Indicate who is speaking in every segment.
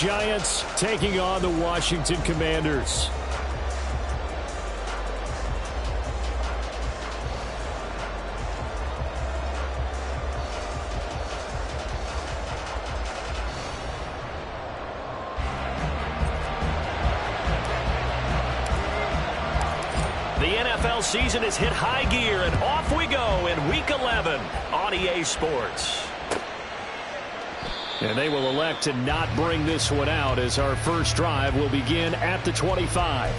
Speaker 1: Giants taking on the Washington Commanders.
Speaker 2: The NFL season has hit high gear, and off we go in Week 11 on EA Sports.
Speaker 1: And they will elect to not bring this one out as our first drive will begin at the 25.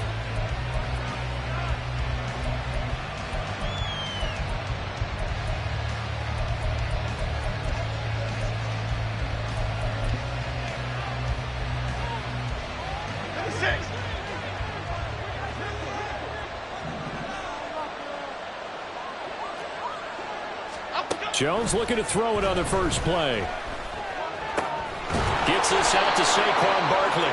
Speaker 1: Jones looking to throw it on the first play.
Speaker 2: Gets this out to Saquon Barkley.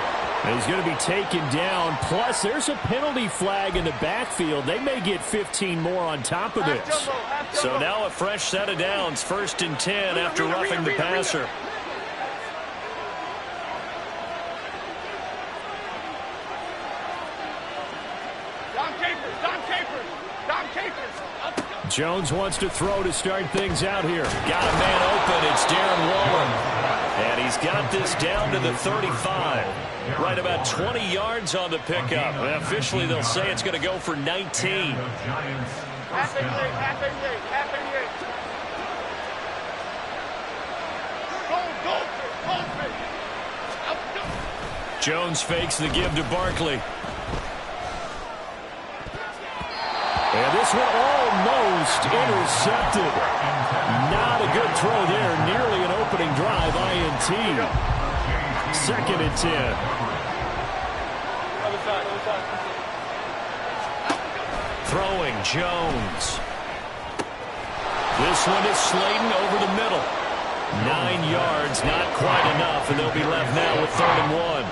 Speaker 1: And he's going to be taken down. Plus, there's a penalty flag in the backfield. They may get 15 more on top of this.
Speaker 2: So now a fresh set of downs. 1st and 10 after roughing the passer.
Speaker 1: Jones wants to throw to start things out here.
Speaker 2: Got a man open. It's Darren Waller. And he's got this down to the 35. Right about 20 yards on the pickup. Well, officially, they'll say it's going to go for 19.
Speaker 1: Jones fakes the give to Barkley. And this one almost intercepted. Not a good throw there. Nearly an opening drive, INT. 2nd and 10.
Speaker 2: Throwing Jones.
Speaker 1: This one is Slayton over the middle. 9 yards, not quite enough, and they'll be left now with 3rd and 1.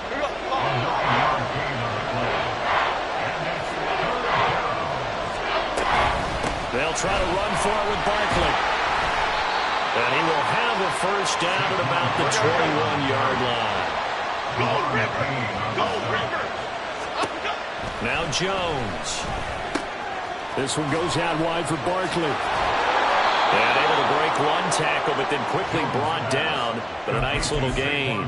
Speaker 1: They'll try to run for it with Barkley. And he will have a first down at about the 21-yard line.
Speaker 3: Go, River! Go, River!
Speaker 1: Now Jones. This one goes out wide for Barkley.
Speaker 2: And able to break one tackle, but then quickly brought down. But a nice little gain.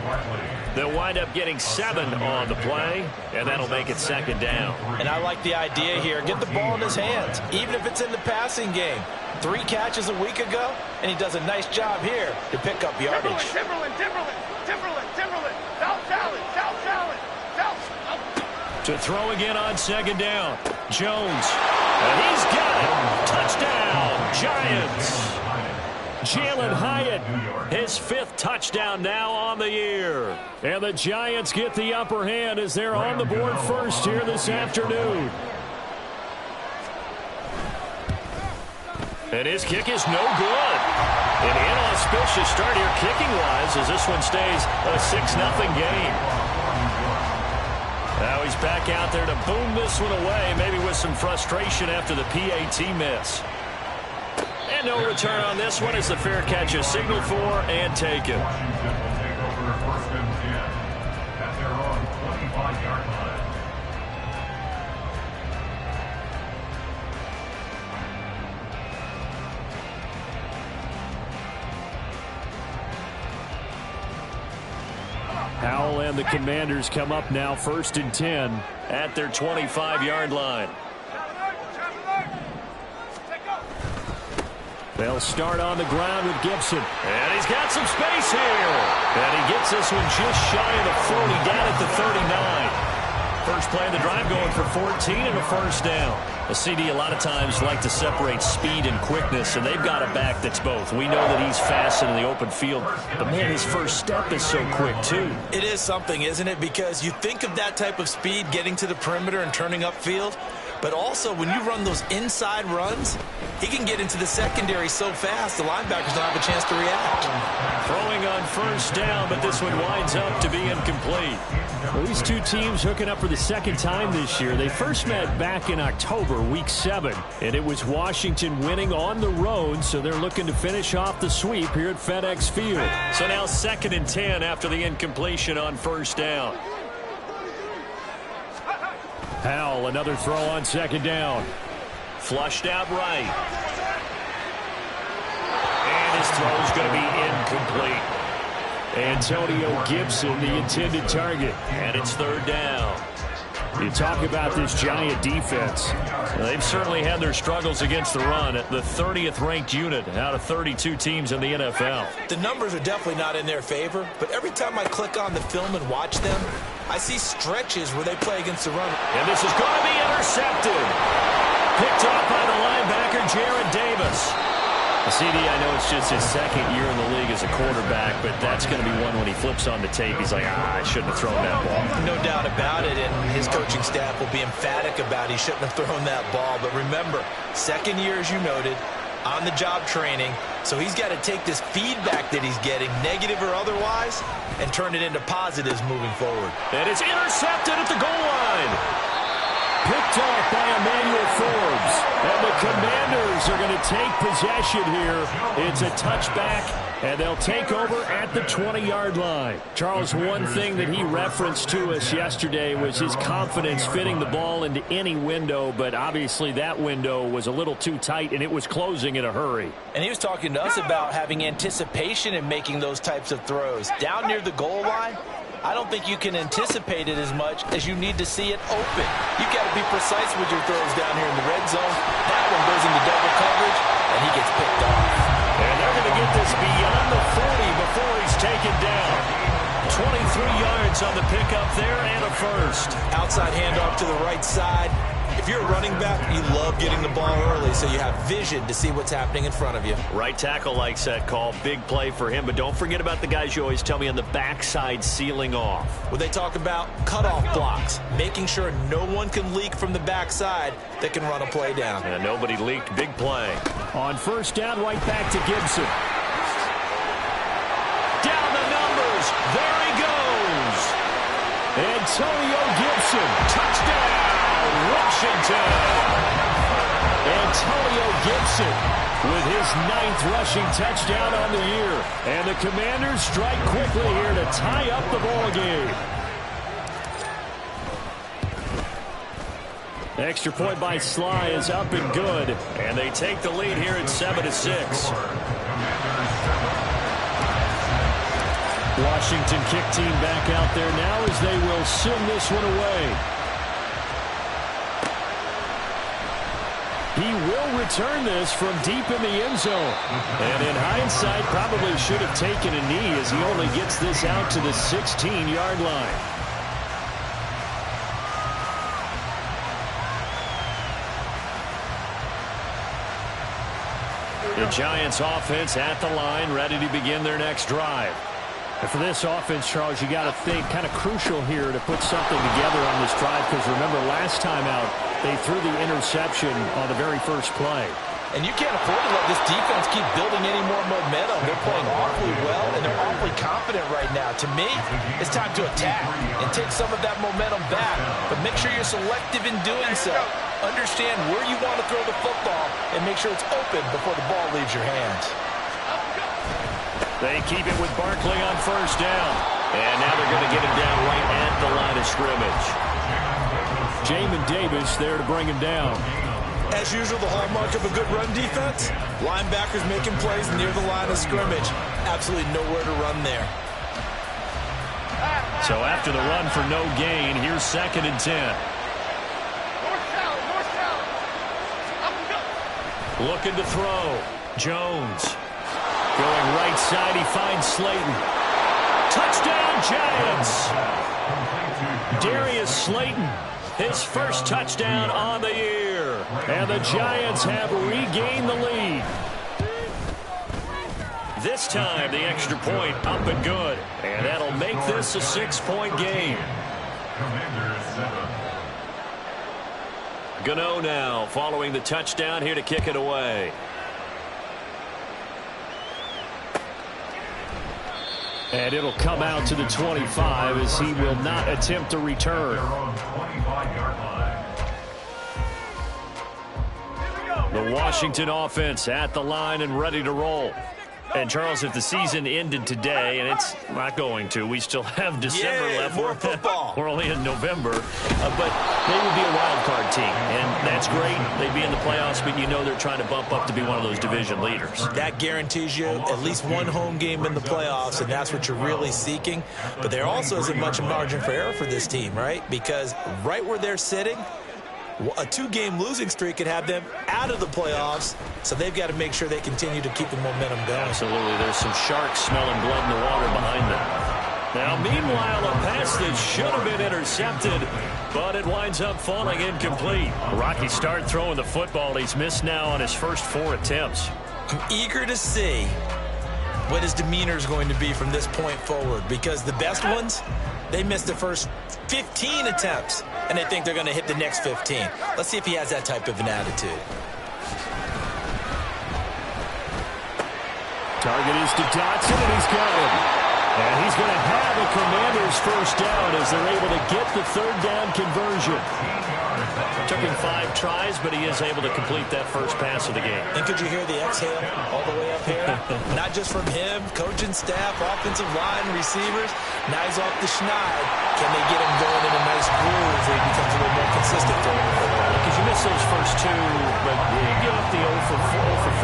Speaker 2: They'll wind up getting 7 on the play, and that'll make it 2nd down.
Speaker 4: And I like the idea here. Get the ball in his hands, even if it's in the passing game. 3 catches a week ago, and he does a nice job here to pick up yardage.
Speaker 3: Timberland. South Salad.
Speaker 1: To throw again on 2nd down. Jones. And he's got it. Touchdown, Giants. Jalen Hyatt, his 5th touchdown now on the year. And the Giants get the upper hand as they're on the board first here this afternoon. And his kick is no good. An inauspicious start here kicking-wise as this one stays a 6-0 game. Now he's back out there to boom this one away, maybe with some frustration after the PAT miss. And no return on this one as the fair catch is signaled for and taken. Powell and the Commanders come up now 1st and 10 at their 25-yard line. They'll start on the ground with Gibson. And he's got some space here. And he gets this one just shy of the 40, down at the 39. First play of the drive going for 14 and a first down. A CD a lot of times like to separate speed and quickness, and they've got a back that's both. We know that he's fast in the open field, but man, his first step is so quick too.
Speaker 4: It is something, isn't it? Because you think of that type of speed getting to the perimeter and turning upfield. But also, when you run those inside runs, he can get into the secondary so fast, the linebackers don't have a chance to react.
Speaker 2: Throwing on first down, but this one winds up to be incomplete.
Speaker 1: Well, these two teams hooking up for the second time this year. They first met back in October, week 7, and it was Washington winning on the road, so they're looking to finish off the sweep here at FedEx Field.
Speaker 2: So now 2nd and 10 after the incompletion on first down.
Speaker 1: Howell, another throw on 2nd down.
Speaker 2: Flushed out right. And his throw is going to be incomplete.
Speaker 1: Antonio Gibson, the intended target.
Speaker 2: And it's 3rd down.
Speaker 1: You talk about this Giant defense.
Speaker 2: They've certainly had their struggles against the run. The 30th ranked unit out of 32 teams in the NFL.
Speaker 4: The numbers are definitely not in their favor, but every time I click on the film and watch them, I see stretches where they play against the run.
Speaker 2: And this is going to be intercepted. Picked off by the linebacker, Jared Davis. CD, I know it's just his 2nd year in the league as a quarterback, but that's going to be one when he flips on the tape. He's like, I shouldn't have thrown that ball.
Speaker 4: No doubt about it, and his coaching staff will be emphatic about he shouldn't have thrown that ball. But remember, 2nd year, as you noted, on-the-job training, so he's got to take this feedback that he's getting, negative or otherwise, and turn it into positives moving forward.
Speaker 2: And it's intercepted at the goal line.
Speaker 1: Picked off by Emmanuel Forbes. And the Commanders are going to take possession here. It's a touchback, and they'll take over at the 20-yard line. Charles, one thing that he referenced to us yesterday was his confidence fitting the ball into any window, but obviously that window was a little too tight, and it was closing in a hurry.
Speaker 4: And he was talking to us about having anticipation in making those types of throws. Down near the goal line, I don't think you can anticipate it as much as you need to see it open. You've got to be precise with your throws down here in the red zone. That one goes into double coverage, and he gets picked off.
Speaker 2: And they're going to get this beyond the 40 before he's taken down. 23 yards on the pickup there and a first.
Speaker 4: Outside handoff to the right side. If you're a running back, you love getting the ball early so you have vision to see what's happening in front of you.
Speaker 2: Right tackle likes that call. Big play for him. But don't forget about the guys you always tell me on the backside sealing off.
Speaker 4: When they talk about cutoff blocks, making sure no one can leak from the backside that can run a play down.
Speaker 2: And nobody leaked. Big play.
Speaker 1: On first down, right back to Gibson.
Speaker 2: Down the numbers. There he goes.
Speaker 1: Antonio Gibson.
Speaker 2: Touchdown. Washington.
Speaker 1: Antonio Gibson with his 9th rushing touchdown on the year. And the Commanders strike quickly here to tie up the ball game. Extra point by Sly is up and good.
Speaker 2: And they take the lead here at 7-6.
Speaker 1: Washington kick team back out there now as they will send this one away. He will return this from deep in the end zone. And in hindsight, probably should have taken a knee as he only gets this out to the 16-yard line.
Speaker 2: The Giants offense at the line, ready to begin their next drive.
Speaker 1: And for this offense, Charles, you got to think kind of crucial here to put something together on this drive, because remember last time out they threw the interception on the very first play.
Speaker 4: And you can't afford to let this defense keep building any more momentum. They're playing awfully well, and they're awfully confident right now. To me, it's time to attack and take some of that momentum back, but make sure you're selective in doing so. Understand where you want to throw the football and make sure it's open before the ball leaves your hands.
Speaker 2: They keep it with Barkley on first down. And now they're going to get him down right at the line of scrimmage.
Speaker 1: Jamin Davis there to bring him down.
Speaker 4: As usual, the hallmark of a good run defense, linebackers making plays near the line of scrimmage. Absolutely nowhere to run there.
Speaker 2: So after the run for no gain, here's 2nd and 10. Looking to throw. Jones. Going right side, he finds Slayton. Touchdown, Giants! Darius Slayton, his first touchdown on the year.
Speaker 1: And the Giants have regained the lead.
Speaker 2: This time, the extra point up and good. And that'll make this a 6-point game.
Speaker 1: Gano now following the touchdown here to kick it away.
Speaker 2: And it'll come out to the 25 as he will not attempt a return. The Washington offense at the line and ready to roll. And, Charles, if the season ended today, and it's not going to, we still have December left.
Speaker 4: More football.
Speaker 2: We're only in November. But they would be a wild card team, and that's great. They'd be in the playoffs, but you know they're trying to bump up to be one of those division leaders.
Speaker 4: That guarantees you at least one home game in the playoffs, and that's what you're really seeking. But there also isn't much margin for error for this team, right? Because right where they're sitting, a 2-game losing streak could have them out of the playoffs, so they've got to make sure they continue to keep the momentum going.
Speaker 2: Absolutely. There's some sharks smelling blood in the water behind them.
Speaker 1: Now, meanwhile, a pass that should have been intercepted, but it winds up falling incomplete.
Speaker 2: Rocky start throwing the football. He's missed now on his first 4 attempts.
Speaker 4: I'm eager to see what his demeanor is going to be from this point forward, because the best ones, they missed the first 15 attempts, and they think they're going to hit the next 15. Let's see if he has that type of an attitude.
Speaker 2: Target is to Dotson, and he's got him. And he's going to have a Commanders first down as they're able to get the 3rd down conversion.
Speaker 1: Took him 5 tries, but he is able to complete that first pass of the game.
Speaker 4: And could you hear the exhale all the way up here? Not just from him, coaching staff, offensive line, receivers. Now he's off the schneid. Can they get him going in a nice groove where he becomes a little more consistent for him?
Speaker 1: Because you miss those first 2, but you give up the 0 for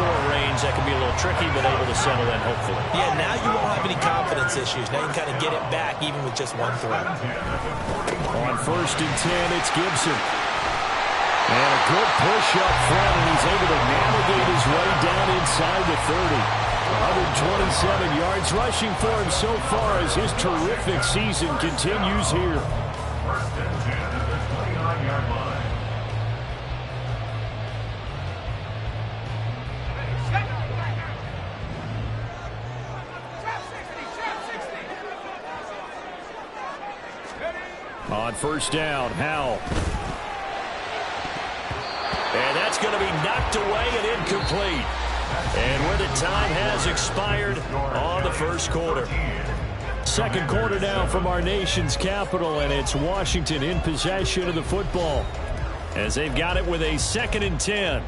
Speaker 1: 4 range. That can be a little tricky, but able to settle in, hopefully.
Speaker 4: Yeah, now you won't have any confidence issues. Now you can kind of get it back even with just 1 throw.
Speaker 2: On 1st and 10, it's Gibson. And a good push up front, and he's able to navigate his way down inside the 30. 127 yards rushing for him so far as his terrific season continues here. On 1st down, Howell.
Speaker 1: And that's going to be knocked away and incomplete. And where the time has expired on the first quarter.
Speaker 2: 2nd quarter now from our nation's capital, and it's Washington in possession of the football as they've got it with a 2nd and 10.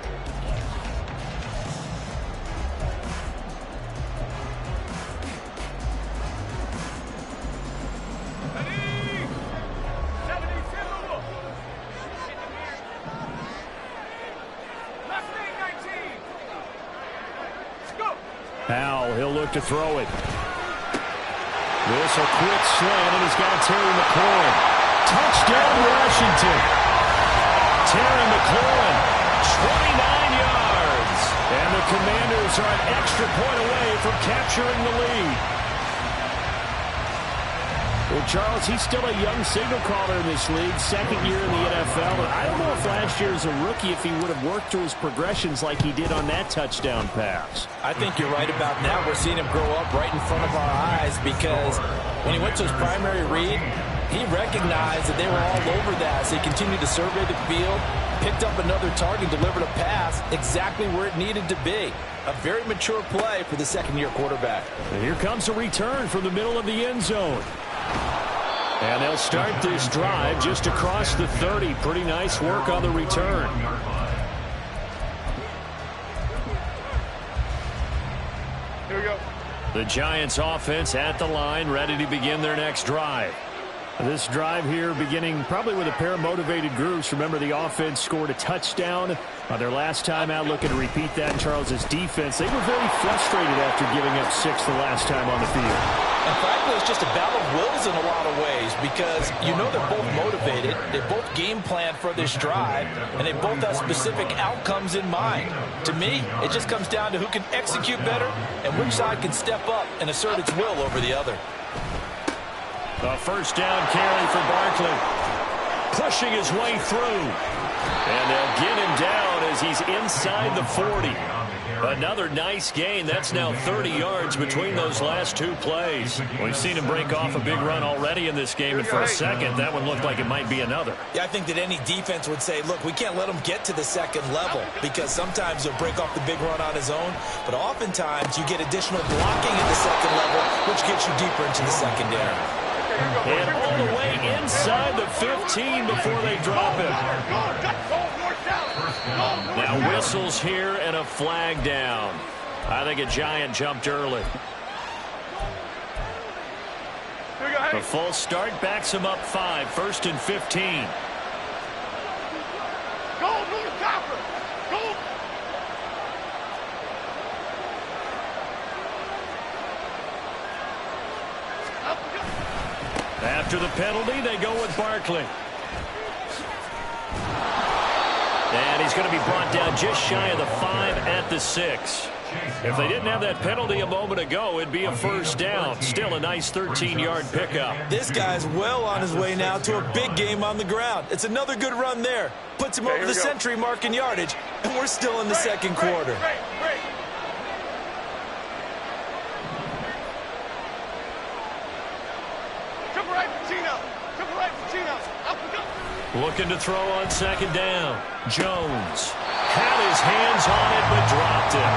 Speaker 2: Howell, he'll look to throw it. This a quick slant, and he's got Terry McLaurin. Touchdown, Washington. Terry McLaurin, 29 yards. And the Commanders are an extra point away from capturing the lead. Well, Charles, he's still a young signal caller in this league, 2nd year in the NFL. And I don't know if last year as a rookie, if he would have worked through his progressions like he did on that touchdown pass.
Speaker 4: I think you're right about that. We're seeing him grow up right in front of our eyes, because when he went to his primary read, he recognized that they were all over that. So he continued to survey the field, picked up another target, delivered a pass exactly where it needed to be. A very mature play for the 2nd-year quarterback.
Speaker 2: And here comes a return from the middle of the end zone. And they'll start this drive just across the 30. Pretty nice work on the return.
Speaker 3: Here we go.
Speaker 2: The Giants offense at the line, ready to begin their next drive. This drive here beginning probably with a pair of motivated groups. Remember, the offense scored a touchdown on their last time out. Looking to repeat that in Charles's defense. They were very frustrated after giving up 6 the last time on the field.
Speaker 4: And frankly, it's just a battle of wills in a lot of ways, because you know they're both motivated, they both game plan for this drive, and they both have specific outcomes in mind. To me, it just comes down to who can execute better and which side can step up and assert its will over the other.
Speaker 1: A 1st down carry for Barkley. Pushing his way through. And they'll get him down as he's inside the 40. Another nice gain. That's now 30 yards between those last two plays. We've seen him break off a big run already in this game, and for a second, that one looked like it might be another.
Speaker 4: Yeah, I think that any defense would say, look, we can't let him get to the second level, because sometimes he'll break off the big run on his own, but oftentimes you get additional blocking in the second level, which gets you deeper into the secondary.
Speaker 1: And all the way inside the 15 before they drop him. Now whistles here and a flag down. I think a Giant jumped early. The false start backs him up 5, 1st and 15. After the penalty, they go with Barkley. And he's going to be brought down just shy of the 5 at the 6. If they didn't have that penalty a moment ago, it'd be a first down. Still a nice 13-yard pickup.
Speaker 4: This guy's well on his way now to a big game on the ground. It's another good run there. Puts him over the century mark in yardage, and we're still in the second quarter.
Speaker 1: Looking to throw on second down. Jones had his hands on it, but dropped it.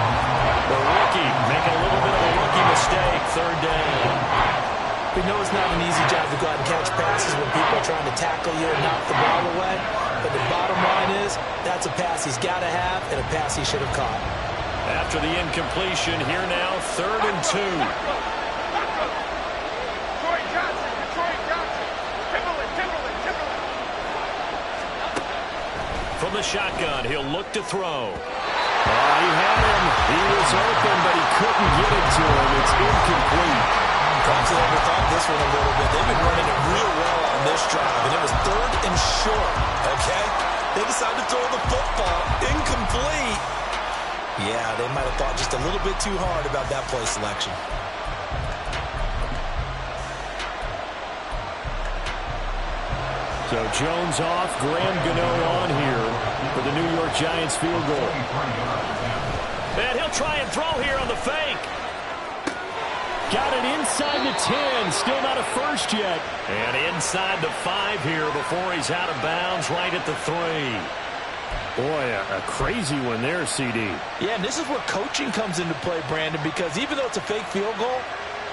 Speaker 1: The rookie making a little bit of a rookie mistake. Third down.
Speaker 4: We know it's not an easy job to go out and catch passes when people are trying to tackle you and knock the ball away. But the bottom line is, that's a pass he's got to have and a pass he should have caught.
Speaker 1: After the incompletion, here now, 3rd and 2. From the shotgun, he'll look to throw. He had him. He was open, but he couldn't get it to him. It's incomplete.
Speaker 4: Clemson overthought this one a little bit. They've been running it real well on this drive, and it was 3rd and short, okay? They decided to throw the football. Incomplete. Yeah, they might have thought just a little bit too hard about that play selection.
Speaker 1: So Jones off, Graham Gano on here for the New York Giants field goal. And he'll try and throw here on the fake. Got it inside the 10, still not a first yet. And inside the 5 here before he's out of bounds, right at the 3. Boy, a crazy one there, CD.
Speaker 4: Yeah, and this is where coaching comes into play, Brandon, because even though it's a fake field goal,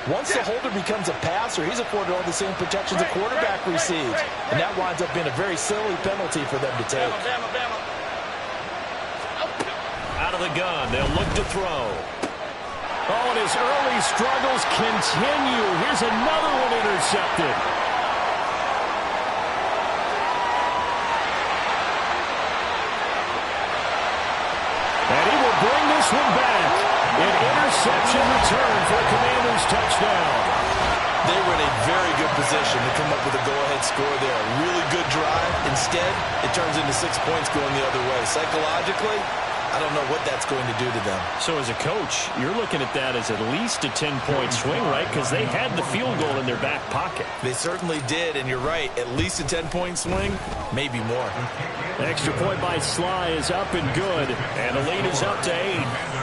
Speaker 4: once the holder becomes a passer, he's afforded all the same protections a quarterback receives. And that winds up being a very silly penalty for them to take.
Speaker 1: Out of the gun, they'll look to throw. Oh, and his early struggles continue. Here's another one intercepted. And he will bring this one back. An interception return for a Commanders touchdown.
Speaker 4: They were in a very good position to come up with a go-ahead score there. A really good drive. Instead, it turns into 6 points going the other way. Psychologically, I don't know what that's going to do to them.
Speaker 1: So as a coach, you're looking at that as at least a 10-point swing, right? Because they had the field goal in their back pocket.
Speaker 4: They certainly did, and you're right. At least a 10-point swing, maybe more.
Speaker 1: Extra point by Sly is up and good, and the lead is up to 8.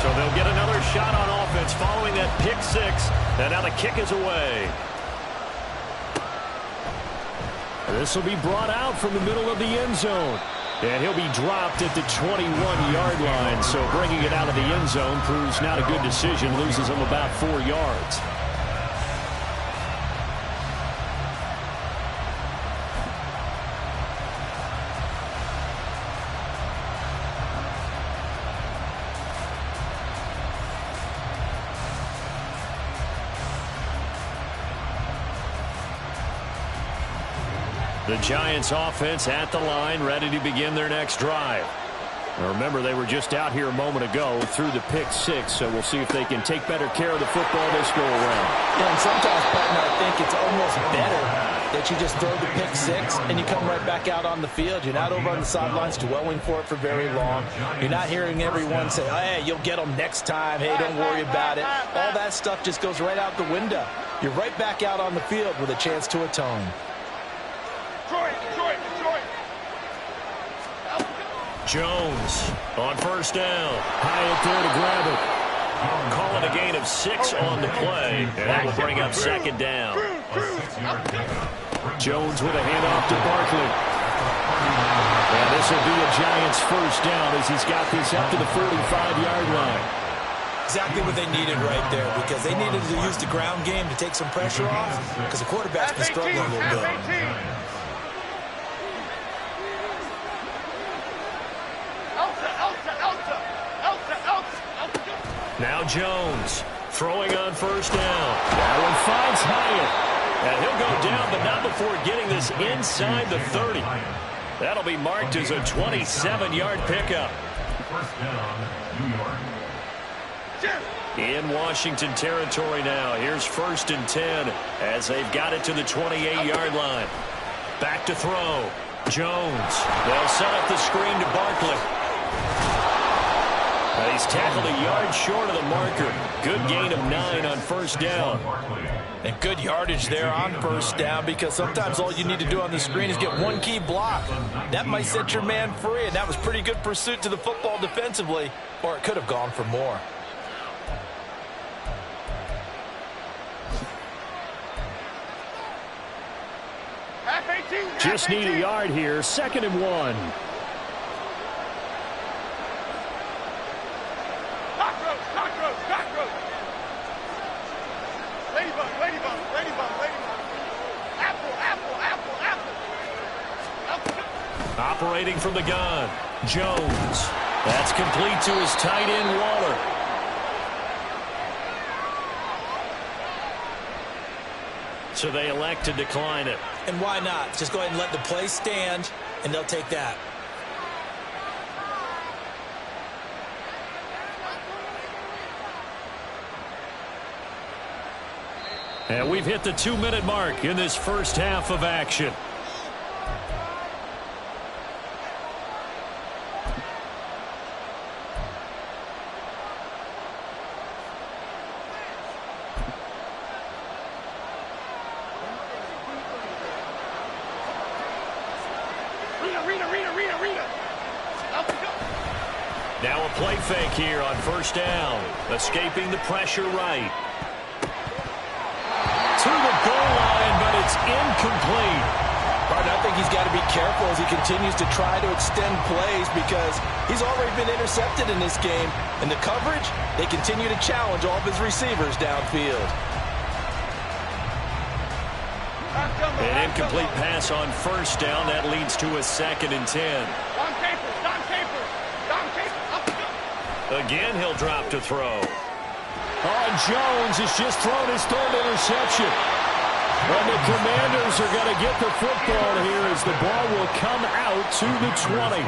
Speaker 1: So they'll get another shot on offense following that pick 6, and now the kick is away. This will be brought out from the middle of the end zone. And he'll be dropped at the 21-yard line. So bringing it out of the end zone proves not a good decision. Loses him about 4 yards. The Giants offense at the line, ready to begin their next drive. Now remember, they were just out here a moment ago through the pick 6, so we'll see if they can take better care of the football this go around.
Speaker 4: Yeah, and sometimes, partner, I think it's almost better that you just throw the pick 6 and you come right back out on the field. You're not over on the sidelines dwelling for it for very long. You're not hearing everyone say, hey, you'll get them next time. Hey, don't worry about it. All that stuff just goes right out the window. You're right back out on the field with a chance to atone.
Speaker 1: Jones on first down.
Speaker 2: Hyatt there to grab it.
Speaker 1: Calling a gain of 6 on the play, and that will bring up second down.
Speaker 2: Jones with a handoff to Barkley. And this will be a Giants first down as he's got this up to the 45-yard line.
Speaker 4: Exactly what they needed right there, because they needed to use the ground game to take some pressure off, because the quarterback's been struggling a little bit.
Speaker 1: Now Jones throwing on first down.
Speaker 2: That one finds Hyatt.
Speaker 1: And he'll go down, but not before getting this inside the 30. That'll be marked as a 27-yard pickup. In Washington territory now. Here's 1st and 10 as they've got it to the 28-yard line. Back to throw. Jones. They'll set up the screen to Barkley. He's tackled a yard short of the marker. Good gain of 9 on first down.
Speaker 4: And good yardage there on first down, because sometimes all you need to do on the screen is get one key block. That might set your man free, and that was pretty good pursuit to the football defensively, or it could have gone for more.
Speaker 2: Just need a yard here. 2nd and 1.
Speaker 1: Operating from the gun, Jones. That's complete to his tight end, Waller. So they elect to decline it.
Speaker 4: And why not? Just go ahead and let the play stand, and they'll take that.
Speaker 1: And we've hit the 2-minute mark in this first half of action. Now a play fake here on first down. Escaping the pressure right. To the goal line, but it's incomplete.
Speaker 4: Pardon, I think he's got to be careful as he continues to try to extend plays, because he's already been intercepted in this game. And the coverage, they continue to challenge all of his receivers downfield.
Speaker 1: An incomplete pass on first down. That leads to a 2nd and 10. Again, he'll drop to throw.
Speaker 2: Oh, Jones has just thrown his 3rd interception. And the Commanders are going to get the football here as the ball will come out to the 20.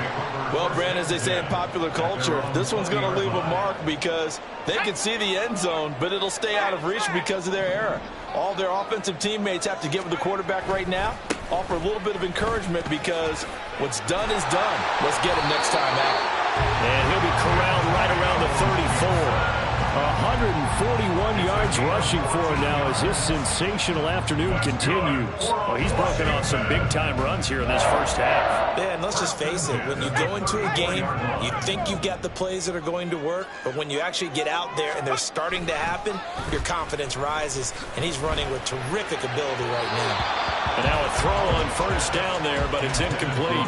Speaker 4: Well, Brandon, as they say in popular culture, this one's going to leave a mark, because they can see the end zone, but it'll stay out of reach because of their error. All their offensive teammates have to get with the quarterback right now, offer a little bit of encouragement, because what's done is done. Let's get him next time out.
Speaker 1: And he'll be corralled right around the 34.
Speaker 2: 141 yards rushing for him now as his sensational afternoon continues.
Speaker 1: Well, he's broken off some big-time runs here in this first half.
Speaker 4: Yeah, and let's just face it. When you go into a game, you think you've got the plays that are going to work, but when you actually get out there and they're starting to happen, your confidence rises, and he's running with terrific ability right now.
Speaker 1: And now a throw on first down there, but it's incomplete.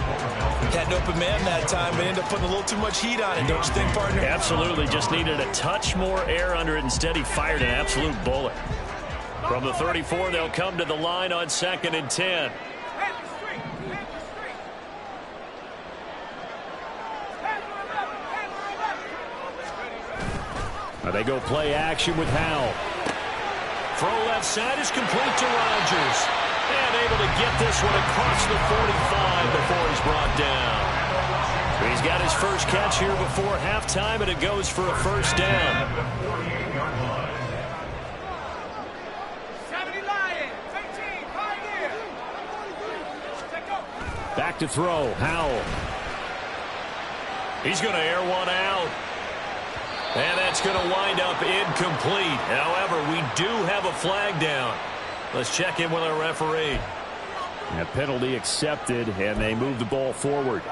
Speaker 4: Had an open man that time, but ended up putting a little too much heat on it, don't you think, partner?
Speaker 1: Absolutely. Just needed a touch more air under it. Instead, he fired an absolute bullet. From the 34, they'll come to the line on 2nd and 10.
Speaker 2: Now they go play action with Howell.
Speaker 1: Throw left side is complete to Rodgers. And able to get this one across the 45 before he's brought down. He's got his first catch here before halftime, and it goes for a first down.
Speaker 2: Back to throw, Howell.
Speaker 1: He's going to air one out. And that's going to wind up incomplete. However, we do have a flag down. Let's check in with our referee.
Speaker 2: A penalty accepted, and they move the ball forward.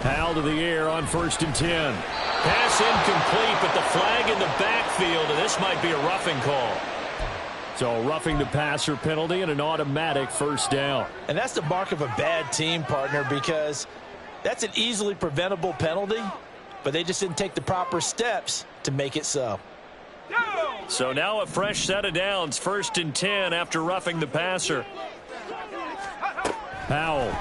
Speaker 1: Powell to the air on 1st and 10. Pass incomplete, but the flag in the backfield, and this might be a roughing call. So roughing the passer penalty and an automatic 1st down.
Speaker 4: And that's the mark of a bad team, partner, because that's an easily preventable penalty, but they just didn't take the proper steps to make it so.
Speaker 1: So now a fresh set of downs, 1st and 10 after roughing the passer. Powell.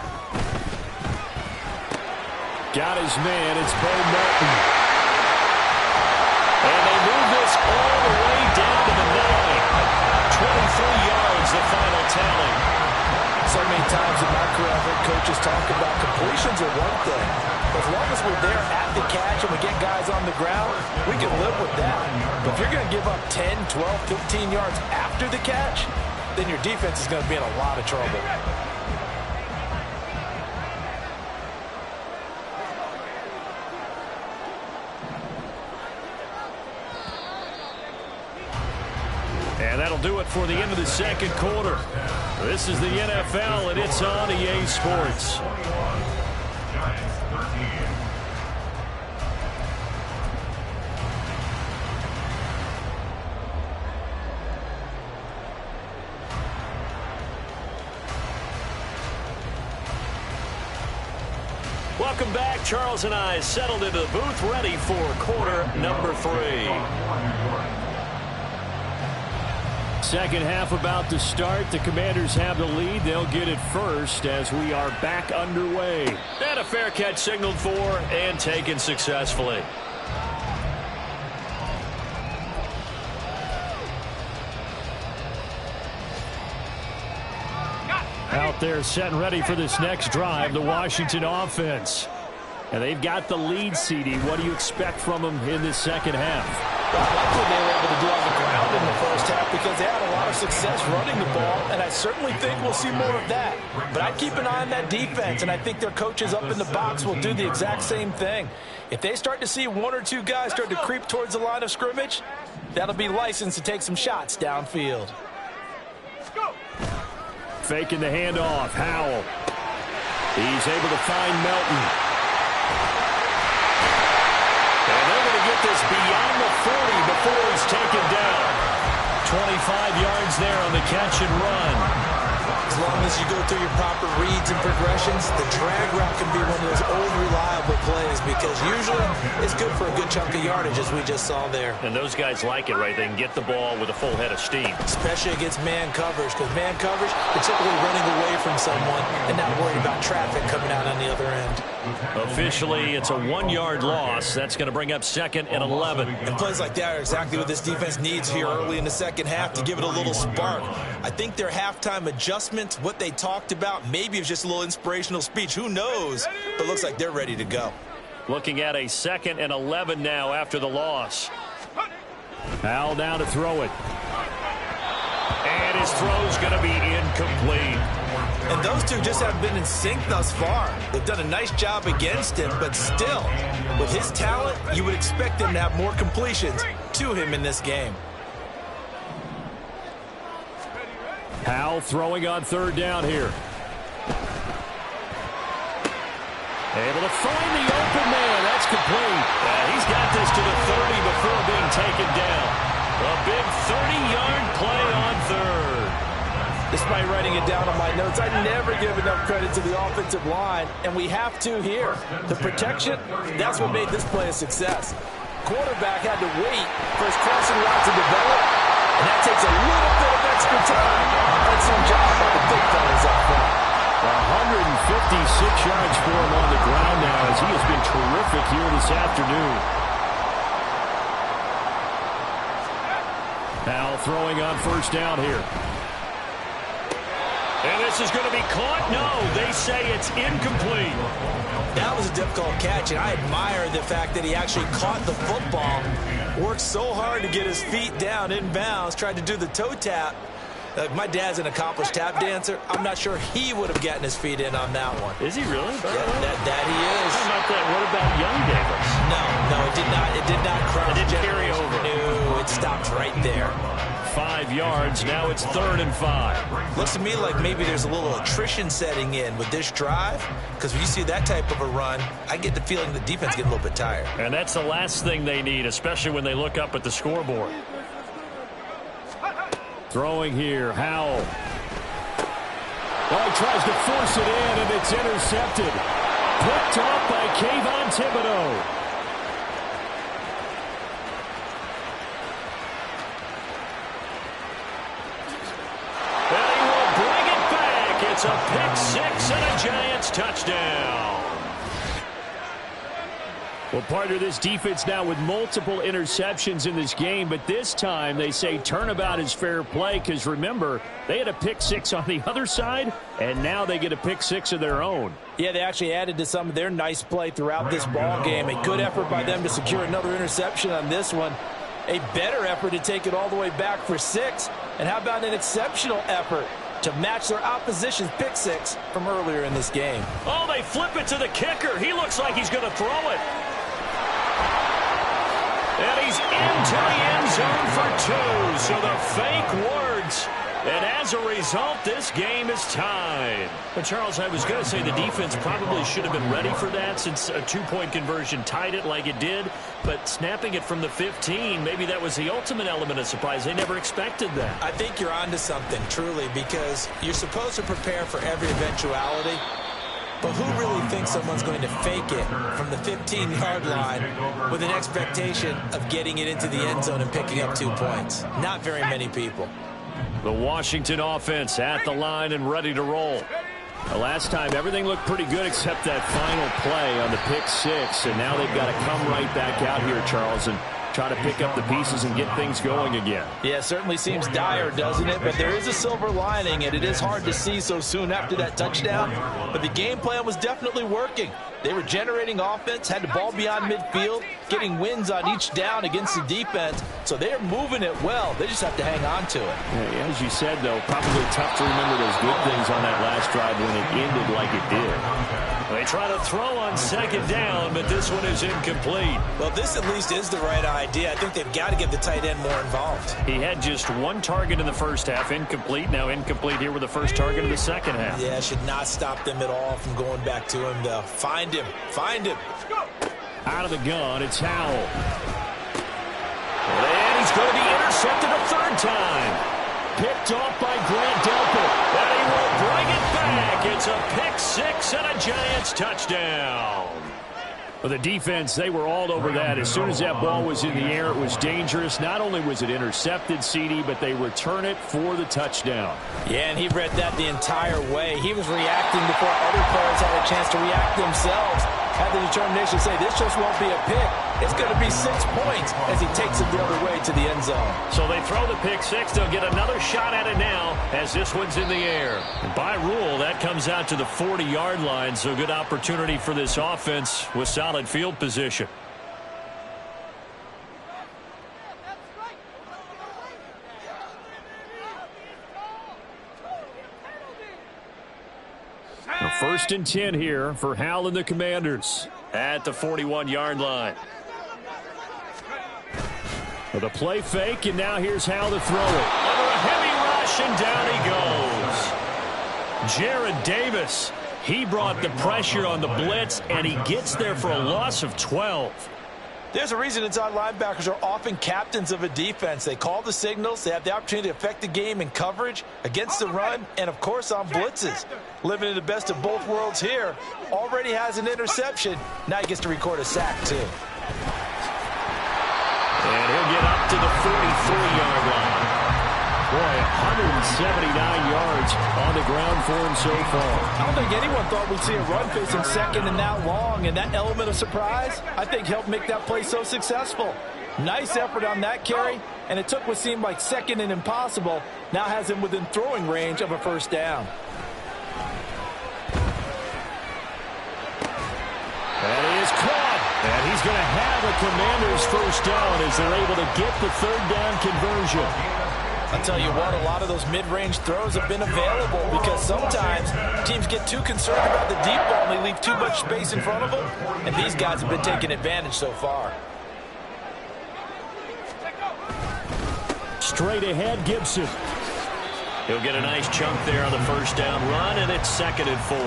Speaker 1: Got his man, it's Bo Melton. And they move this all the way down to the 9. 23 yards, the final tally.
Speaker 4: So many times in my career, I've heard coaches talk about completions are one thing. As long as we're there at the catch and we get guys on the ground, we can live with that. But if you're going to give up 10, 12, 15 yards after the catch, then your defense is going to be in a lot of trouble.
Speaker 1: And that'll do it for the end of the second quarter. This is the NFL, and it's on EA Sports. Welcome back. Charles and I settled into the booth, ready for quarter number 3. Second half about to start. The Commanders have the lead. They'll get it first as we are back underway. And a fair catch signaled for and taken successfully. Out there set and ready for this next drive, the Washington offense. And they've got the lead, CD. What do you expect from them in this second half?
Speaker 4: Well, I like what they were able to do on the ground in the first half because they had a lot of success running the ball, and I certainly think we'll see more of that. But I'd keep an eye on that defense, and I think their coaches up in the box will do the exact same thing. If they start to see 1 or 2 guys start to creep towards the line of scrimmage, that'll be licensed to take some shots downfield.
Speaker 1: Faking the handoff. Howell. He's able to find Melton. And they're going to get this beyond the 40 before he's taken down. 25 yards there on the catch and run.
Speaker 4: As long as you go through your proper reads and progressions, the drag route can be one of those old reliable plays because usually it's good for a good chunk of yardage, as we just saw there.
Speaker 1: And those guys like it, right? They can get the ball with a full head of steam.
Speaker 4: Especially against man coverage, because man coverage, you're typically running away from someone and not worried about traffic coming out on the other end.
Speaker 1: Officially, it's a 1-yard loss. That's going to bring up 2nd and 11.
Speaker 4: And plays like that are exactly what this defense needs here early in the second half to give it a little spark. I think their halftime adjustment, what they talked about, maybe it's just a little inspirational speech. Who knows? But looks like they're ready to go.
Speaker 1: Looking at a 2nd and 11 now after the loss. Al down to throw it. And his throw's going to be incomplete.
Speaker 4: And those two just haven't been in sync thus far. They've done a nice job against him, but still, with his talent, you would expect him to have more completions to him in this game.
Speaker 1: Powell throwing on 3rd down here. Able to find the open man. That's complete. He's got this to the 30 before being taken down. A big 30-yard play on 3rd.
Speaker 4: Despite writing it down on my notes, I never give enough credit to the offensive line, and we have to here. The protection, that's what made this play a success. Quarterback had to wait for his crossing route to develop, and that takes a little bit of extra time. Excellent job by the big fellas up front.
Speaker 1: 156 yards for him on the ground now as he has been terrific here this afternoon. Now throwing on 1st down here. And this is going to be caught. No, they say it's incomplete.
Speaker 4: That was a difficult catch, and I admire the fact that he actually caught the football, worked so hard to get his feet down inbounds, tried to do the toe tap. My dad's an accomplished tap dancer. I'm not sure he would have gotten his feet in on that one.
Speaker 1: Is he really?
Speaker 4: Yeah, that he is.
Speaker 1: What about young Davis?
Speaker 4: No, it did not. It did not cross.
Speaker 1: It didn't carry over.
Speaker 4: No, it stopped right there.
Speaker 1: 5 yards. Now it's 3rd and 5.
Speaker 4: Looks to me like maybe there's a little attrition setting in with this drive, because when you see that type of a run, I get the feeling the defense get a little bit tired.
Speaker 1: And that's the last thing they need, especially when they look up at the scoreboard. Throwing here, Howell. Oh, he tries to force it in, and it's intercepted. Picked off by Kayvon Thibodeau. And he will bring it back. It's a pick six and a Giants touchdown. Well, partner, this defense now with multiple interceptions in this game, but this time they say turnabout is fair play because, remember, they had a pick six on the other side, and now they get a pick six of their own.
Speaker 2: Yeah, they actually added to some of their nice play throughout this ball game. A good effort by them to secure another interception on this one. A better effort to take it all the way back for 6. And how about an exceptional effort to match their opposition's pick six from earlier in this game?
Speaker 1: Oh, they flip it to the kicker. He looks like he's going to throw it. And he's into the end zone for 2. So the fake works. And as a result, this game is tied. But, Charles, I was going to say the defense probably should have been ready for that since a 2-point conversion tied it like it did. But snapping it from the 15, maybe that was the ultimate element of surprise. They never expected that.
Speaker 4: I think you're onto something, truly, because you're supposed to prepare for every eventuality. But who really thinks someone's going to fake it from the 15-yard line with an expectation of getting it into the end zone and picking up 2 points? Not very many people.
Speaker 1: The Washington offense at the line and ready to roll. The last time, everything looked pretty good except that final play on the pick six. And now they've got to come right back out here, Charles, and try to pick up the pieces and get things going again.
Speaker 2: Yeah, it certainly seems dire, doesn't it? But there is a silver lining, and it is hard to see so soon after that touchdown. But the game plan was definitely working. They were generating offense, had the ball beyond midfield, getting wins on each down against the defense. So they're moving it well. They just have to hang on to it.
Speaker 1: Yeah, as you said, though, probably tough to remember those good things on that last drive when it ended like it did. They try to throw on second down, but this one is incomplete.
Speaker 4: Well, this at least is the right idea. I think they've got to get the tight end more involved.
Speaker 1: He had just 1 target in the first half, incomplete. Now incomplete here with the first target of the second half.
Speaker 4: Yeah, should not stop them at all from going back to him, though. Find him. Find him.
Speaker 1: Out of the gun, it's Howell. And he's going to be intercepted a 3rd time. Picked off by Grant Delpit. And he will bring it back. It's a pick six and a Giants touchdown. For the defense, they were all over that. As soon as that ball was in the air, it was dangerous. Not only was it intercepted, CD, but they return it for the touchdown.
Speaker 2: Yeah, and he read that the entire way. He was reacting before other players had a chance to react themselves. Had the determination to say, this just won't be a pick. It's going to be 6 points as he takes it the other way to the end zone.
Speaker 1: So they throw the pick six. They'll get another shot at it now as this one's in the air. And by rule, that comes out to the 40-yard line, so good opportunity for this offense with solid field position. Now 1st and 10 here for Howell and the Commanders at the 41-yard line. With a play fake, and now here's Howell to throw it. Under a heavy rush, and down he goes. Jared Davis, he brought the pressure on the blitz, and he gets there for a loss of 12.
Speaker 2: There's a reason inside linebackers are often captains of a defense. They call the signals. They have the opportunity to affect the game in coverage, against the run, and, of course, on blitzes. Living in the best of both worlds here. Already has an interception. Now he gets to record a sack, too.
Speaker 1: And he'll get up to the 43-yard line. Boy, 179 yards on the ground for him so far.
Speaker 2: I don't think anyone thought we'd see a run facing second and that long, and that element of surprise, I think, helped make that play so successful. Nice effort on that carry, and it took what seemed like second and impossible, now has him within throwing range of a 1st down.
Speaker 1: And he is caught, and he's going to have a Commanders 1st down as they're able to get the 3rd down conversion.
Speaker 2: I'll tell you what, a lot of those mid-range throws have been available because sometimes teams get too concerned about the deep ball and they leave too much space in front of them, and these guys have been taking advantage so far.
Speaker 1: straight ahead, Gibson.
Speaker 2: He'll get a nice chunk there on the first down run, and it's 2nd and 4.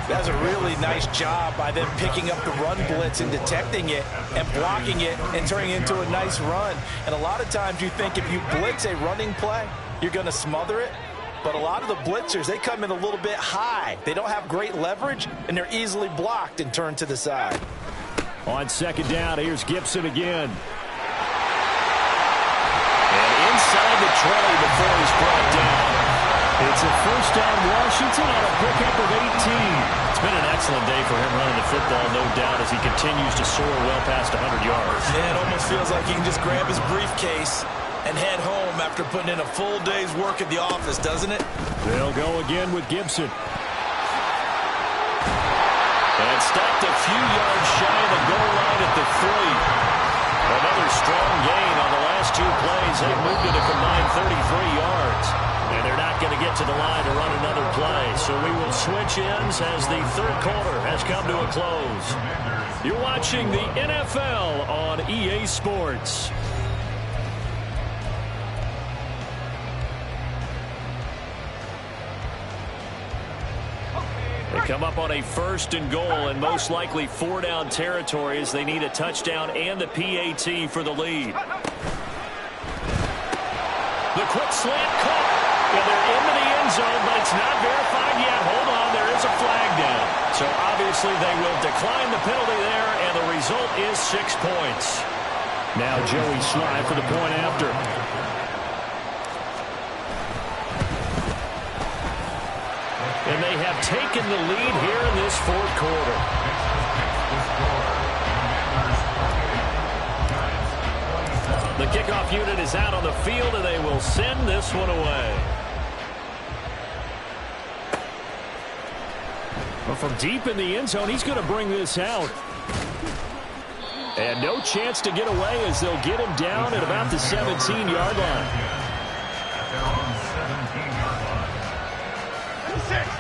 Speaker 4: That's a really nice job by them picking up the run blitz and detecting it and blocking it and turning it into a nice run. And a lot of times you think if you blitz a running play, you're going to smother it. But a lot of the blitzers, they come in a little bit high. They don't have great leverage, and they're easily blocked and turned to the side.
Speaker 1: On 2nd down, here's Gibson again.
Speaker 2: And inside the 20 before he's brought down.
Speaker 1: It's a first down Washington on a pickup of 18.
Speaker 2: It's been an excellent day for him running the football, no doubt, as he continues to soar well past 100 yards.
Speaker 4: Yeah, it almost feels like he can just grab his briefcase and head home after putting in a full day's work at the office, doesn't it?
Speaker 1: They'll go again with Gibson.
Speaker 2: And stopped a few yards shy of the goal line at the 3. Another strong gain on the last 2 plays. They've moved it a combined 33 yards. And they're not going to get to the line to run another play. So we will switch ends as the 3rd quarter has come to a close. You're watching the NFL on EA Sports. They come up on a 1st and goal and most likely 4-down territory as they need a touchdown and the PAT for the lead. The quick slant caught. And they're into the end zone, but it's not verified yet. Hold on, there is a flag down. So obviously they will decline the penalty there, and the result is 6 points.
Speaker 1: Now Joey Sly for the point after.
Speaker 2: And they have taken the lead here in this 4th quarter. The kickoff unit is out on the field, and they will send this one away.
Speaker 1: Well, from deep in the end zone, he's going to bring this out. And no chance to get away as they'll get him down at about the 17-yard line.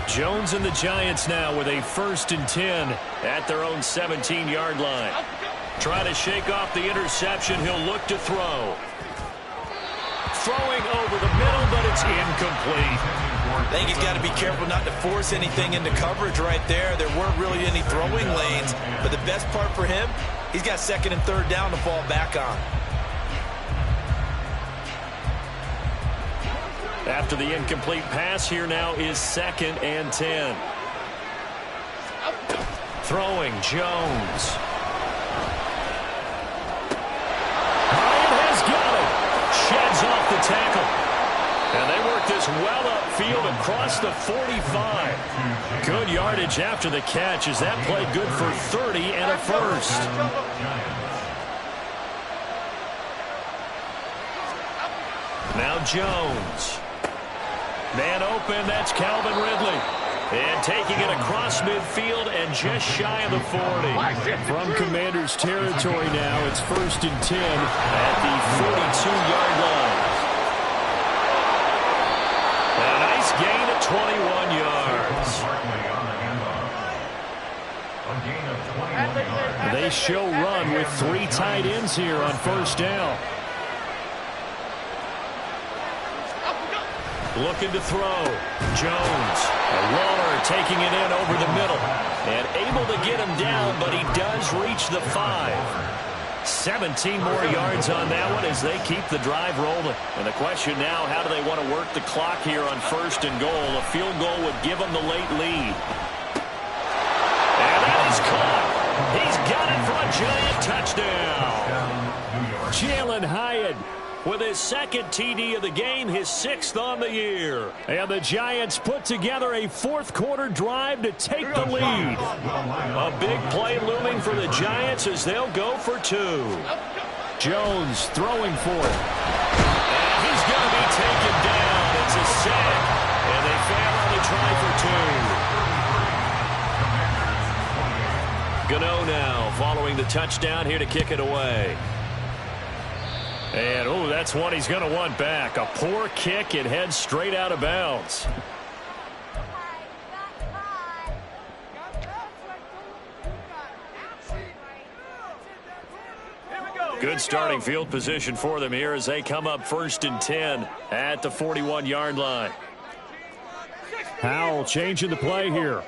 Speaker 2: Jones and the Giants now with a 1st and 10 at their own 17-yard line. Trying to shake off the interception. He'll look to throw. Throwing over the middle, but it's incomplete.
Speaker 4: I think he's got to be careful not to force anything into coverage right there. There weren't really any throwing lanes, but the best part for him, he's got 2nd and 3rd down to fall back on.
Speaker 2: After the incomplete pass, here now is 2nd and 10. Throwing, Jones.
Speaker 1: Bryant has got it.
Speaker 2: Sheds off the tackle. And they work this well upfield across the 45. Good yardage after the catch as that played good for 30 and a 1st. Now Jones. Man open, that's Calvin Ridley. And taking it across midfield and just shy of the 40.
Speaker 1: From Commander's territory now, it's 1st and 10 at the 42-yard line.
Speaker 2: A nice gain of 21 yards.
Speaker 1: They show run with 3 tight ends here on 1st down.
Speaker 2: Looking to throw. Jones. Waller taking it in over the middle. And able to get him down, but he does reach the 5. 17 more yards on that one as they keep the drive rolling. And the question now, how do they want to work the clock here on 1st and goal? A field goal would give them the late lead. And that is caught. He's got it for a Giant touchdown.
Speaker 1: Jalen Hyatt
Speaker 2: with his 2nd TD of the game, his 6th on the year.
Speaker 1: And the Giants put together a 4th quarter drive to take the lead.
Speaker 2: A big play looming for the Giants as they'll go for 2.
Speaker 1: Jones throwing for it.
Speaker 2: And he's going to be taken down. It's a sack, and they fail on the try for 2. Gano now following the touchdown here to kick it away. And, oh, that's one he's going to want back. A poor kick. It heads straight out of bounds.
Speaker 1: Good starting field position for them here as they come up 1st and 10 at the 41-yard line.
Speaker 2: Howell changing the play here.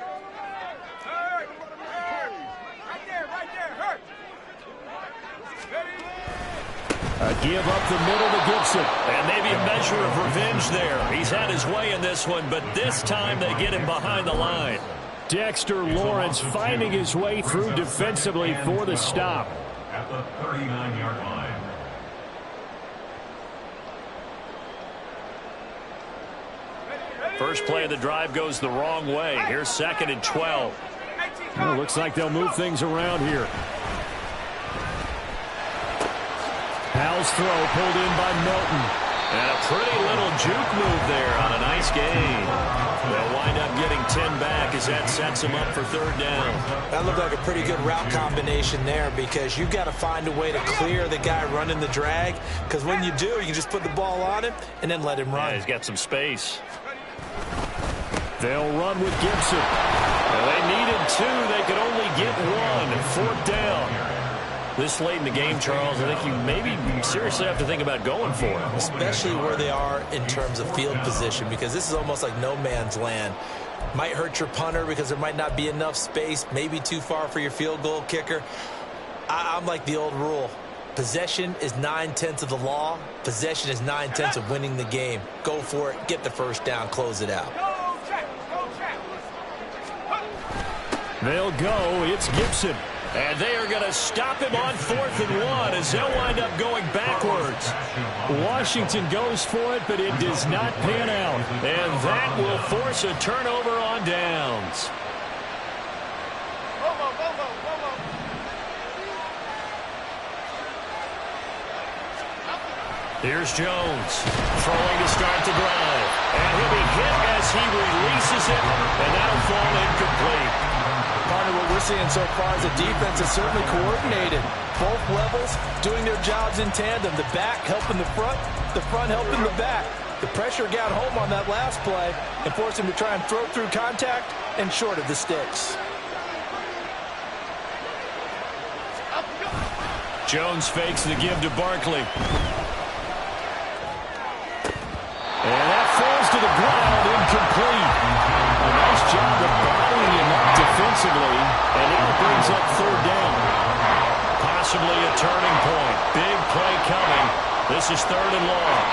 Speaker 2: A give up the middle to Gibson.
Speaker 1: And maybe a measure of revenge there. He's had his way in this one, but this time they get him behind the line.
Speaker 2: Dexter Lawrence finding his way through defensively for the stop.
Speaker 5: At the 39-yard line.
Speaker 1: First play of the drive goes the wrong way. Here's 2nd and 12.
Speaker 2: Well, looks like they'll move things around here. Howell's throw pulled in by Milton.
Speaker 1: And a pretty little juke move there on a nice gain. They'll wind up getting 10 back as that sets them up for 3rd down.
Speaker 4: That looked like a pretty good route combination there because you've got to find a way to clear the guy running the drag, because when you do, you can just put the ball on him and then let him run.
Speaker 1: Yeah, he's got some space.
Speaker 2: They'll run with Gibson.
Speaker 1: Well, they needed 2. They could only get 1. 4th down. This late in the game, Charles, I think you maybe seriously have to think about going for it.
Speaker 4: Especially where they are in terms of field position, because this is almost like no man's land. Might hurt your punter because there might not be enough space, maybe too far for your field goal kicker. I'm like the old rule. Possession is 9/10 of the law. Possession is 9/10 of winning the game. Go for it. Get the 1st down. Close it out.
Speaker 2: They'll go. It's Gibson.
Speaker 1: And they are going to stop him on 4th and 1 as they'll wind up going backwards.
Speaker 2: Washington goes for it, but it does not pan out.
Speaker 1: And that will force a turnover on downs. Here's Jones throwing to start the drive. And he'll be hit as he releases it, and that'll fall incomplete.
Speaker 4: Part of what we're seeing so far is the defense is certainly coordinated. Both levels doing their jobs in tandem. The back helping the front helping the back. The pressure got home on that last play and forced him to try and throw through contact and short of the sticks.
Speaker 1: Jones fakes the give to Barkley.
Speaker 2: And that falls to the ground, incomplete. A nice job of bottling him up defensively, and now it brings up 3rd down.
Speaker 1: Possibly a turning point. Big play coming. This is 3rd and long.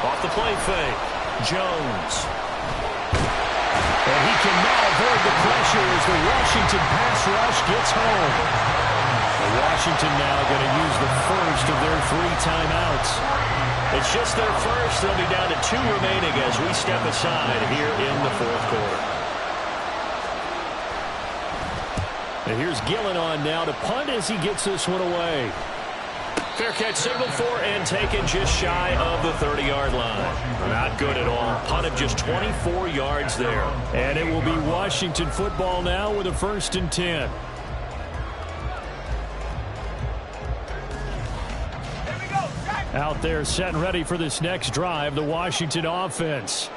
Speaker 1: Off the play fake. Jones.
Speaker 2: And he cannot avoid the pressure as the Washington pass rush gets home. Washington now going to use the first of their 3 timeouts.
Speaker 1: It's just their first. They'll be down to 2 remaining as we step aside here in the 4th quarter.
Speaker 2: And here's Gillen on now to punt as he gets this one away.
Speaker 1: Fair catch signaled for and taken just shy of the 30-yard line. Not good at all. Punt of just 24 yards there.
Speaker 2: And it will be Washington football now with a 1st and 10. Out there set and ready for this next drive, the Washington offense.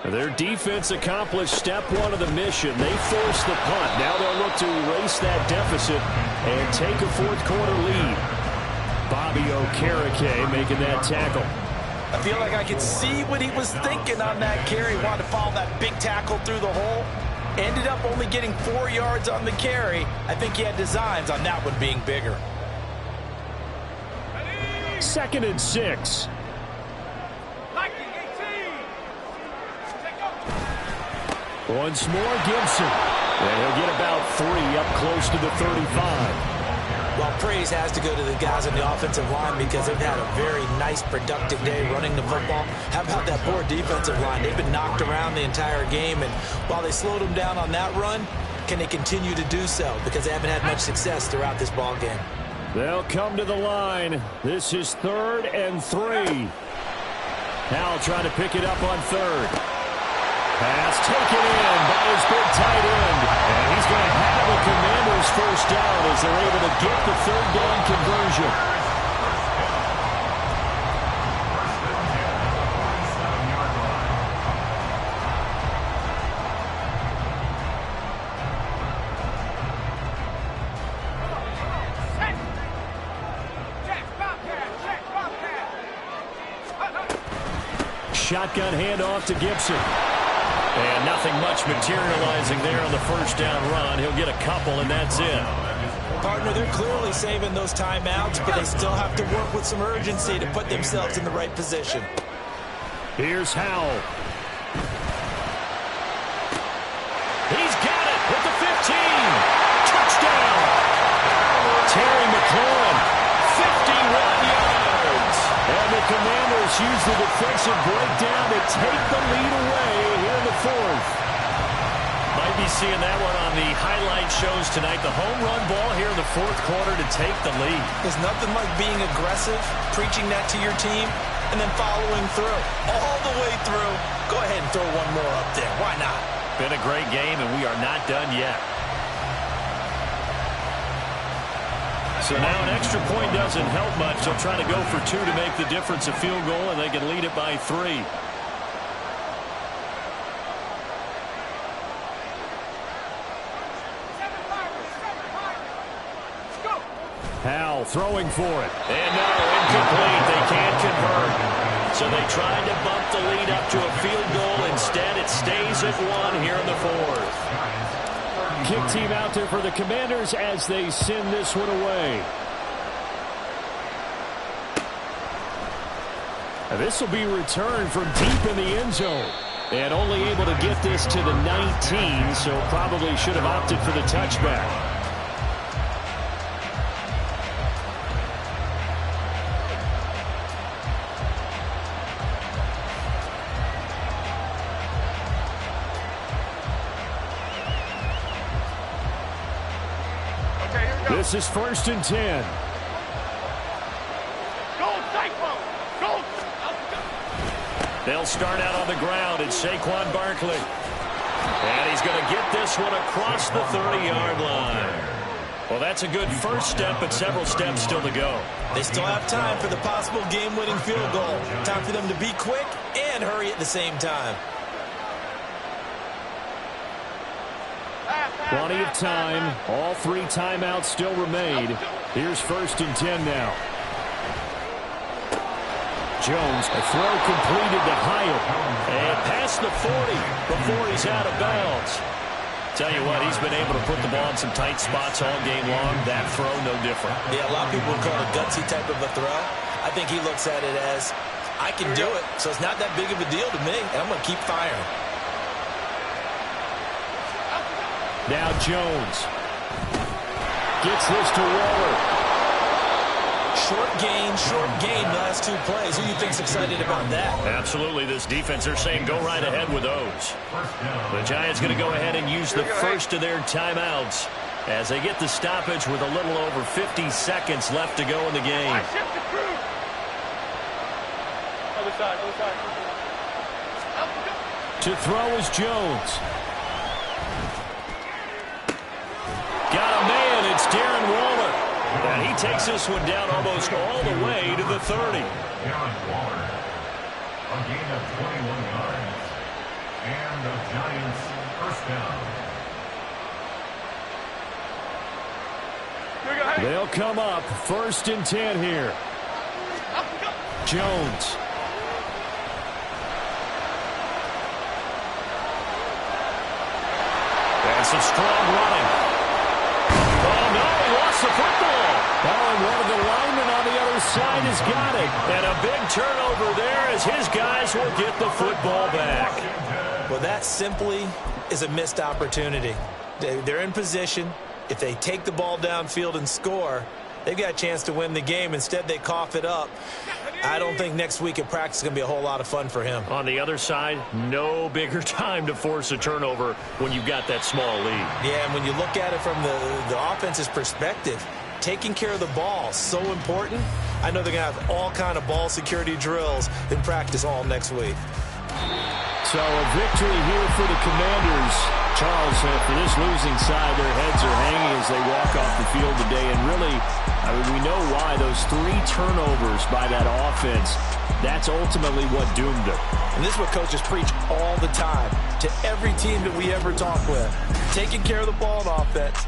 Speaker 2: Their defense accomplished step 1 of the mission. They forced the punt. Now they'll look to erase that deficit and take a 4th quarter lead. Bobby Okereke making that tackle.
Speaker 4: I feel like I could see what he was thinking on that carry. Wanted to follow that big tackle through the hole. Ended up only getting 4 yards on the carry. I think he had designs on that one being bigger.
Speaker 2: 2nd and 6. Once more, Gibson. And he'll get about 3 up close to the 35.
Speaker 4: Well, praise has to go to the guys on the offensive line because they've had a very nice, productive day running the football. How about that poor defensive line? They've been knocked around the entire game, and while they slowed them down on that run, can they continue to do so? Because they haven't had much success throughout this ball game.
Speaker 2: They'll come to the line. This is 3rd and 3. Now trying to pick it up on 3rd. Pass taken in by his big tight end. And he's going to have a Commanders 1st down as they're able to get the 3rd down conversion.
Speaker 1: shotgun handoff to Gibson.
Speaker 2: And nothing much materializing there on the first down run. He'll get a couple, and that's it.
Speaker 4: Partner, they're clearly saving those timeouts, but they still have to work with some urgency to put themselves in the right position.
Speaker 1: Here's Howell.
Speaker 2: He's got it with the 15. Touchdown. Terry McLaurin, 51 yards.
Speaker 1: And the Commanders use the defensive breakdown to take the lead away here in the fourth.
Speaker 2: Might be seeing that one on the highlight shows tonight. The home run ball here in the fourth quarter to take the lead.
Speaker 4: There's nothing like being aggressive, preaching that to your team, and then following through. All the way through. Go ahead and throw one more up there. Why not?
Speaker 2: Been a great game, and we are not done yet. So now an extra point doesn't help much. They'll try to go for two to make the difference a field goal, and they can lead it by 3.
Speaker 1: Howell throwing for it.
Speaker 2: And no, incomplete. They can't convert. So they tried to bump the lead up to a field goal. Instead, it stays at 1 here in the fourth.
Speaker 1: Kick team out there for the Commanders as they send this one away. This will be returned from deep in the end zone. And only able to get this to the 19, so probably should have opted for the touchback. This is 1st and 10.
Speaker 2: They'll start out on the ground. It's Saquon Barkley. And he's going to get this one across the 30-yard line. Well, that's a good first step, but several steps still to go.
Speaker 4: They still have time for the possible game-winning field goal. Time for them to be quick and hurry at the same time.
Speaker 1: Plenty of time. All 3 timeouts still remain. Here's 1st and 10 now. Jones, a throw completed to Hyatt.
Speaker 2: And past the 40 before he's out of bounds. Tell you what, he's been able to put the ball in some tight spots all game long. That throw, no different.
Speaker 4: Yeah, a lot of people would call it a gutsy type of a throw. I think he looks at it as, I can do it, so it's not that big of a deal to me, and I'm going to keep firing.
Speaker 1: Now Jones gets this to Waller.
Speaker 4: Short gain, last 2 plays. Who do you think's excited about that?
Speaker 2: Absolutely. This defense, they're saying go right ahead with those. The Giants going to go ahead and use the first of their timeouts as they get the stoppage with a little over 50 seconds left to go in the game.
Speaker 3: Other side.
Speaker 1: To throw is Jones.
Speaker 2: Got a man. It's Darren Waller. And he takes this one down almost all the way to the 30.
Speaker 5: Darren Waller, a gain of 21 yards, and the Giants first down.
Speaker 1: They'll come up 1st and 10 here. Jones.
Speaker 2: And some strong running. Oh, no, he lost the football.
Speaker 1: Oh, and one of the linemen on the other side has got it.
Speaker 2: And a big turnover there as his guys will get the football back.
Speaker 4: Well, that simply is a missed opportunity. They're in position. If they take the ball downfield and score, they've got a chance to win the game. Instead, they cough it up. I don't think next week at practice is going to be a whole lot of fun for him.
Speaker 2: On the other side, no bigger time to force a turnover when you've got that small lead.
Speaker 4: Yeah, and when you look at it from the offense's perspective, taking care of the ball is so important. I know they're going to have all kind of ball security drills in practice all next week.
Speaker 1: So a victory here for the Commanders. Charles, for this losing side, their heads are hanging as they walk off the field today. And really, I mean, we know why. Those 3 turnovers by that offense, that's ultimately what doomed them.
Speaker 4: And this is what coaches preach all the time to every team that we ever talk with. Taking care of the ball on offense,